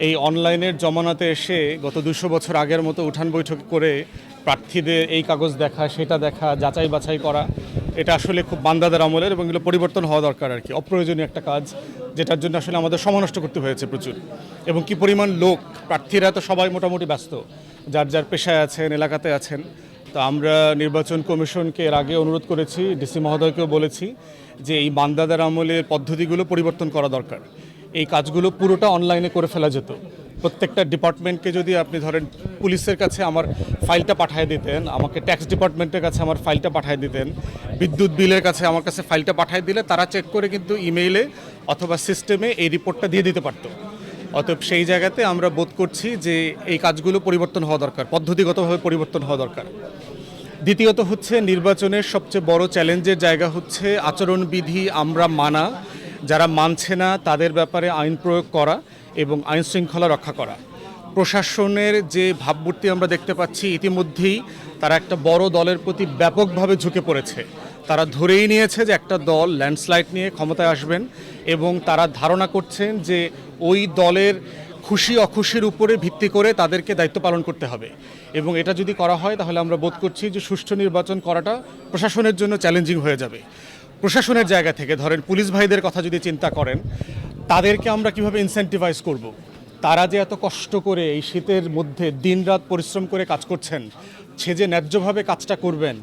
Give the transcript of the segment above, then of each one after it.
এই অনলাইনের জমানাতে এসে গত ২০০ বছর আগের মতো উঠান বৈঠক করে প্রার্থীদের এই কাগজ দেখা সেটা দেখা যাচাই বাছাই করা, এটা আসলে খুব বান্দাদের আমলের এবং এগুলো পরিবর্তন হওয়া দরকার আর কি। অপ্রয়োজনীয় একটা কাজ, যেটার জন্য আসলে আমাদের সময় নষ্ট করতে হয়েছে প্রচুর। এবং কি পরিমাণ লোক, প্রার্থীরা তো সবাই মোটামুটি ব্যস্ত, যার যার পেশায় আছেন, এলাকাতে আছেন। তো আমরা নির্বাচন কমিশনকে এর আগে অনুরোধ করেছি, ডিসি মহোদয়কেও বলেছি যে এই বান্দাদের আমলের পদ্ধতিগুলো পরিবর্তন করা দরকার। এই কাজগুলো পুরোটা অনলাইনে করে ফেলা যেত। প্রত্যেকটা ডিপার্টমেন্টকে যদি আপনি ধরেন পুলিশের কাছে আমার ফাইলটা পাঠিয়ে দিতেন, আমাকে ট্যাক্স ডিপার্টমেন্টের কাছে আমার ফাইলটা পাঠিয়ে দিতেন, বিদ্যুৎ বিলের কাছে আমার কাছে ফাইলটা পাঠিয়ে দিলে তারা চেক করে কিন্তু ইমেইলে অথবা সিস্টেমে এই রিপোর্টটা দিয়ে দিতে পারতো। অতএব সেই জায়গাতে আমরা বোধ করছি যে এই কাজগুলো পরিবর্তন হওয়া দরকার, পদ্ধতিগতভাবে পরিবর্তন হওয়া দরকার। দ্বিতীয়ত হচ্ছে নির্বাচনের সবচেয়ে বড় চ্যালেঞ্জের জায়গা হচ্ছে আচরণবিধি আমরা মানা, যারা মানছে না তাদের ব্যাপারে আইন প্রয়োগ করা এবং আইন শৃঙ্খলা রক্ষা করা। প্রশাসনের যে ভাবমূর্তি আমরা দেখতে পাচ্ছি, ইতিমধ্যেই তারা একটা বড় দলের প্রতি ব্যাপকভাবে ঝুঁকে পড়েছে। তারা ধরেই নিয়েছে যে একটা দল ল্যান্ডস্লাইড নিয়ে ক্ষমতায় আসবেন এবং তারা ধারণা করছেন যে ওই দলের খুশি অখুশির উপরে ভিত্তি করে তাদেরকে দায়িত্ব পালন করতে হবে। এবং এটা যদি করা হয় তাহলে আমরা বোধ করছি যে সুষ্ঠু নির্বাচন করাটা প্রশাসনের জন্য চ্যালেঞ্জিং হয়ে যাবে। প্রশাসনের জায়গা থেকে ধরেন পুলিশ ভাইদের কথা যদি চিন্তা করেন, তাদেরকে আমরা কিভাবে ইনসেন্টিভাইজ করব। তারা যে এত কষ্ট করে এই শীতের মধ্যে দিনরাত পরিশ্রম করে কাজ করছেন, সে যে ন্যায্যভাবে কাজটা করবেন,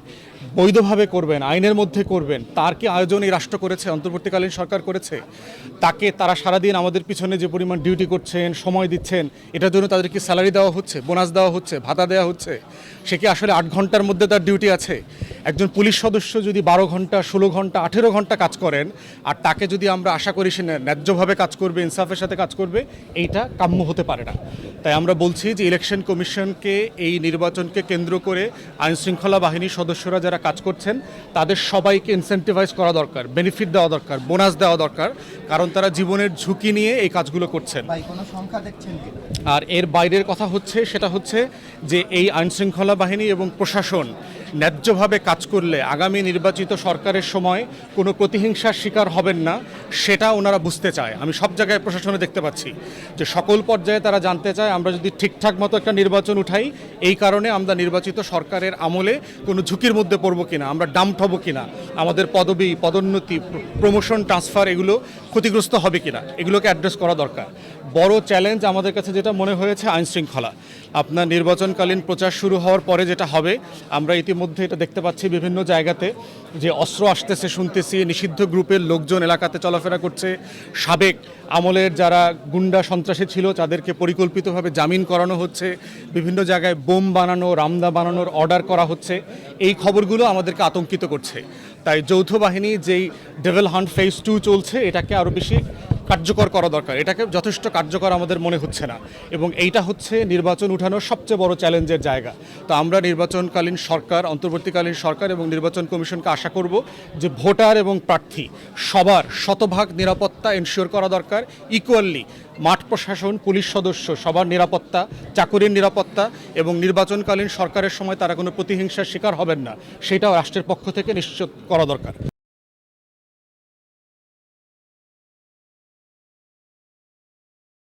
বৈধভাবে করবেন, আইনের মধ্যে করবেন, তার কি আয়োজন এই রাষ্ট্র করেছে, অন্তর্বর্তীকালীন সরকার করেছে? তাকে তারা সারাদিন আমাদের পিছনে যে পরিমাণ ডিউটি করছেন, সময় দিচ্ছেন, এটার জন্য তাদেরকে স্যালারি দেওয়া হচ্ছে, বোনাস দেওয়া হচ্ছে, ভাতা দেওয়া হচ্ছে? সে কি আসলে 8 ঘন্টার মধ্যে তার ডিউটি আছে? একজন পুলিশ সদস্য যদি 12 ঘন্টা, 16 ঘন্টা, 18 ঘন্টা কাজ করেন, আর তাকে যদি আমরা আশা করি সে ন্যায্যভাবে কাজ করবে, ইনসাফের সাথে কাজ করবে, এইটা কাম্য হতে পারে না। তাই আমরা বলছি যে ইলেকশন কমিশনকে এই নির্বাচনকে কেন্দ্র করে আইনশৃঙ্খলা বাহিনীর সদস্যরা যারা কাজ করছেন তাদের সবাইকে ইনসেন্টিভাইজ করা দরকার, বেনিফিট দেওয়া দরকার, বোনাস দেওয়া দরকার, কারণ তারা জীবনের ঝুঁকি নিয়ে এই কাজগুলো করছেন। আর এর বাইরের কথা হচ্ছে সেটা হচ্ছে যে এই আইনশৃঙ্খলা বাহিনী এবং প্রশাসন ন্যায্যভাবে কাজ করলে আগামী নির্বাচিত সরকারের সময় কোনো প্রতিহিংসার শিকার হবেন না, সেটা ওনারা বুঝতে চায়। আমি সব জায়গায় প্রশাসনে দেখতে পাচ্ছি যে সকল পর্যায়ে তারা জানতে চায় আমরা যদি ঠিকঠাক মতো একটা নির্বাচন উঠাই, এই কারণে আমরা নির্বাচিত সরকারের আমলে কোনো ঝুঁকির মধ্যে পড়বো কিনা, আমরা ডাম্প হব কিনা, আমাদের পদবি, পদোন্নতি, প্রমোশন, ট্রান্সফার এগুলো ক্ষতিগ্রস্ত হবে কিনা, এগুলোকে অ্যাড্রেস করা দরকার। বড় চ্যালেঞ্জ আমাদের কাছে যেটা মনে হয়েছে আইনশৃঙ্খলা। আপনার নির্বাচনকালীন প্রচার শুরু হওয়ার পরে যেটা হবে, আমরা ইতিমধ্যে এটা দেখতে পাচ্ছি বিভিন্ন জায়গাতে যে অস্ত্র আসতেছে শুনতেছি, নিষিদ্ধ গ্রুপের লোকজন এলাকাতে চলাফেরা করছে, সাবেক আমলের যারা গুন্ডা সন্ত্রাসী ছিল তাদেরকে পরিকল্পিতভাবে জামিন করানো হচ্ছে, বিভিন্ন জায়গায় বোম বানানো, রামদা বানানোর অর্ডার করা হচ্ছে। এই খবরগুলো আমাদেরকে আতঙ্কিত করছে। তাই যৌথ বাহিনী যেই ডেভিল হান্ট ফেজ 2 চলছে, এটাকে আরও বেশি কার্যকর করা দরকার। এটাকে যথেষ্ট কার্যকর আমাদের মনে হচ্ছে না, এবং এইটা হচ্ছে নির্বাচন উঠানোর সবচেয়ে বড় চ্যালেঞ্জের জায়গা। তো আমরা নির্বাচনকালীন সরকার, অন্তর্বর্তীকালীন সরকার এবং নির্বাচন কমিশনকে আশা করব যে ভোটার এবং প্রার্থী সবার শতভাগ নিরাপত্তা এনশিওর করা দরকার। ইকুয়ালি মাঠ প্রশাসন, পুলিশ সদস্য সবার নিরাপত্তা, চাকুরির নিরাপত্তা, এবং নির্বাচনকালীন সরকারের সময় তারা কোনো প্রতিহিংসার শিকার হবেন না, সেটাও রাষ্ট্রের পক্ষ থেকে নিশ্চিত করা দরকার।